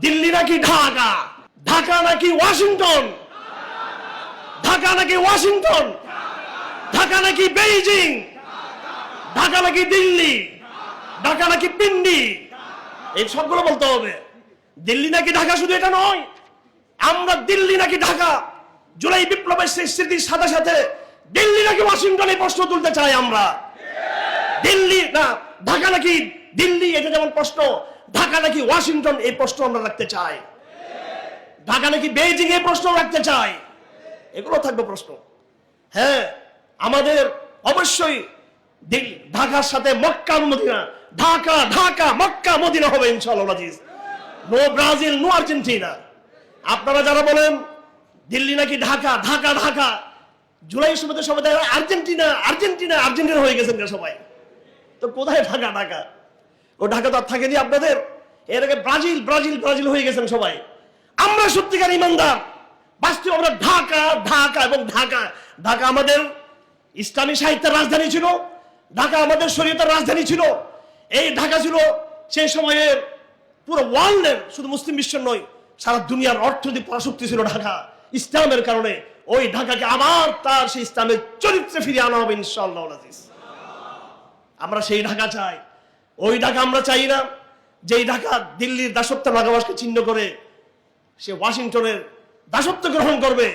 দিল্লি নাকি ঢাকা, ঢাকা নাকি ওয়াশিংটন, ঢাকা নাকি ওয়াশিংটন, ঢাকা নাকি বেইজিং, ঢাকা নাকি দিল্লি, ঢাকা নাকি পিন্ডি, এই সবগুলো বলতে হবে। দিল্লি নাকি ঢাকা শুধু এটা নয়, আমরা দিল্লি নাকি ঢাকা, জুলাই বিপ্লবের স্মৃতির সাথে সাথে দিল্লি নাকি ওয়াশিংটন এই প্রশ্ন তুলতে চাই আমরা। দিল্লি না ঢাকা নাকি দিল্লি, এটা যেমন প্রশ্ন, ঢাকা নাকি ওয়াশিংটন এই প্রশ্ন আমরা রাখতে চাই, ঢাকা নাকি বেইজিং এই প্রশ্ন রাখতে চাই, এগুলো থাকবে প্রশ্ন। হ্যাঁ, আমাদের অবশ্যই ঢাকার সাথে Mecca Medina, Dhaka Dhaka Mecca Medina হবে ইনশাআল্লাহ আজিজ। No Brazil, no Argentina. আপনারা যারা বলেন দিল্লি নাকি ঢাকা, ঢাকা ঢাকা, জুলাই সমিতির সবাই আর্জেন্টিনা আর্জেন্টিনা আর্জেন্টিনা হয়ে গেছেন সবাই, তো কোথায় ঢাকা ঢাকা? ও ঢাকা তো আর থাকেনি আপনাদের, এর আগে ব্রাজিল ব্রাজিল ব্রাজিল হয়ে গেছেন সবাই। আমরা সত্যিকার ইমানদার, বাস্তবে আমরা ঢাকা ঢাকা এবং ঢাকা। ঢাকা আমাদের ইসলামী সাহিত্যের রাজধানী ছিল, ঢাকা আমাদের শরীয়তের রাজধানী ছিল। এই ঢাকা ছিল সেই সময়ের পুরো ওয়ার্ল্ডের, শুধু মুসলিম বিশ্ব নয়, সারা দুনিয়ার অর্থনৈতিক পরাশক্তি ছিল ঢাকা ইসলামের কারণে। ওই ঢাকাকে আবার তার সেই ইসলামের চরিত্রে ফিরিয়ে আনা হবে ইনশাআল্লাহ আজিজ। আমরা সেই ঢাকা চাই, ওই ঢাকা আমরা চাই না যেই ঢাকা দিল্লির দাসত্ব লাগাবাসকে চিহ্ন করে সে ওয়াশিংটনের দাসত্ব গ্রহণ করবে।